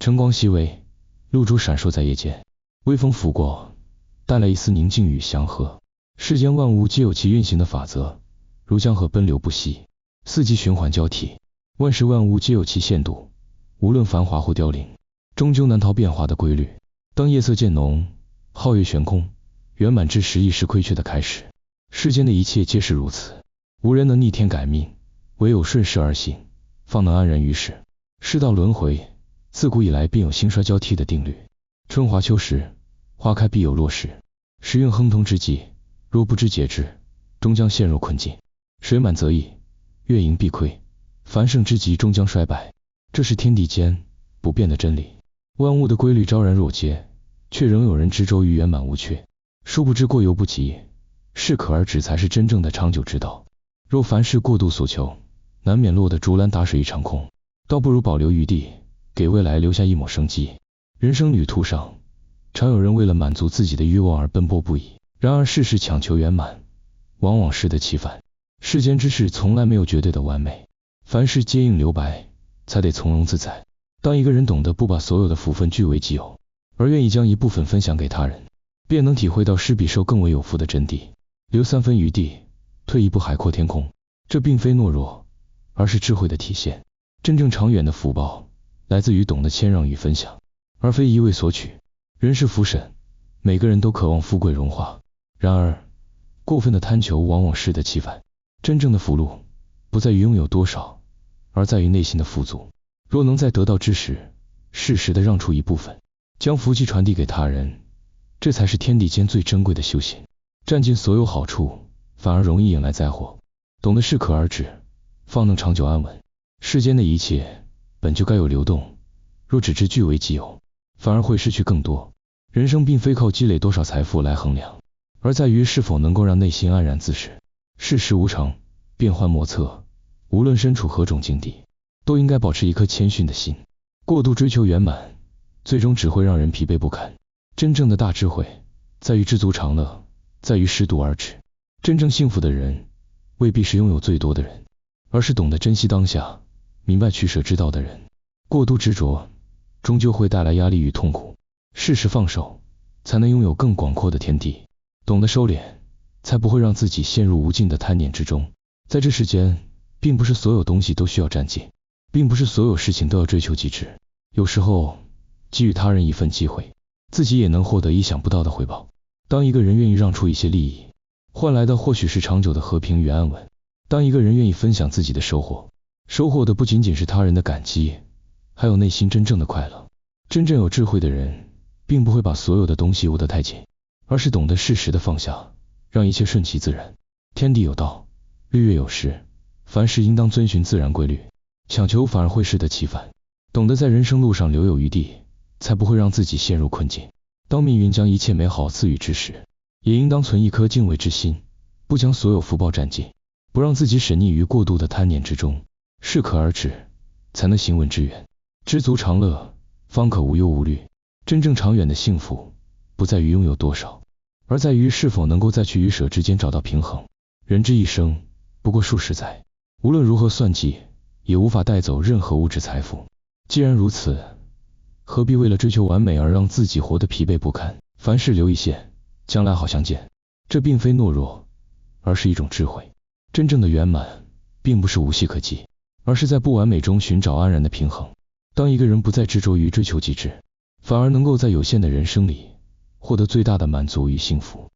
晨光熹微，露珠闪烁在夜间，微风拂过，带来一丝宁静与祥和。世间万物皆有其运行的法则，如江河奔流不息，四季循环交替，万事万物皆有其限度，无论繁华或凋零，终究难逃变化的规律。当夜色渐浓，皓月悬空，圆满之时亦是亏缺的开始。世间的一切皆是如此，无人能逆天改命，唯有顺势而行，方能安然于世。世道轮回，自古以来便有兴衰交替的定律。春华秋实，花开必有落时。时运亨通之际，若不知节制，终将陷入困境。水满则溢，月盈必亏，繁盛之极终将衰败。这是天地间不变的真理。万物的规律昭然若揭，却仍有人执着于圆满无缺。殊不知过犹不及，适可而止才是真正的长久之道。若凡事过度所求，难免落得竹篮打水一场空，倒不如保留余地，给未来留下一抹生机。人生旅途上，常有人为了满足自己的欲望而奔波不已，然而事事强求圆满，往往适得其反。世间之事从来没有绝对的完美，凡事皆应留白，才得从容自在。当一个人懂得不把所有的福分据为己有，而愿意将一部分分享给他人，便能体会到施比受更为有福的真谛。留3分余地，退一步海阔天空，这并非懦弱，而是智慧的体现。真正长远的福报，来自于懂得谦让与分享，而非一味索取。人是福神，每个人都渴望富贵荣华，然而过分的贪求往往适得其反。真正的福禄，不在于拥有多少，而在于内心的富足。若能在得到之时，适时的让出一部分，将福气传递给他人，这才是天地间最珍贵的修行。占尽所有好处，反而容易引来灾祸。懂得适可而止，方能长久安稳。世间的一切本就该有流动，若只知据为己有，反而会失去更多。人生并非靠积累多少财富来衡量，而在于是否能够让内心安然自适。世事无常，变幻莫测，无论身处何种境地，都应该保持一颗谦逊的心。过度追求圆满，最终只会让人疲惫不堪。真正的大智慧，在于知足常乐，在于适度而止。真正幸福的人，未必是拥有最多的人，而是懂得珍惜当下，明白取舍之道的人。过度执着，终究会带来压力与痛苦。适时放手，才能拥有更广阔的天地。懂得收敛，才不会让自己陷入无尽的贪念之中。在这世间，并不是所有东西都需要占尽，并不是所有事情都要追求极致。有时候，给予他人一份机会，自己也能获得意想不到的回报。当一个人愿意让出一些利益，换来的或许是长久的和平与安稳。当一个人愿意分享自己的收获，收获的不仅仅是他人的感激，还有内心真正的快乐。真正有智慧的人，并不会把所有的东西握得太紧，而是懂得适时的放下，让一切顺其自然。天地有道，日月有时，凡事应当遵循自然规律，强求反而会适得其反。懂得在人生路上留有余地，才不会让自己陷入困境。当命运将一切美好赐予之时，也应当存一颗敬畏之心，不将所有福报占尽，不让自己沈溺于过度的贪念之中。适可而止，才能行稳致远。知足常乐，方可无忧无虑。真正长远的幸福，不在于拥有多少，而在于是否能够在取与舍之间找到平衡。人之一生，不过数十载，无论如何算计，也无法带走任何物质财富。既然如此，何必为了追求完美而让自己活得疲惫不堪？凡事留一线，将来好相见。这并非懦弱，而是一种智慧。真正的圆满，并不是无懈可击，而是在不完美中寻找安然的平衡。当一个人不再执着于追求极致，反而能够在有限的人生里，获得最大的满足与幸福。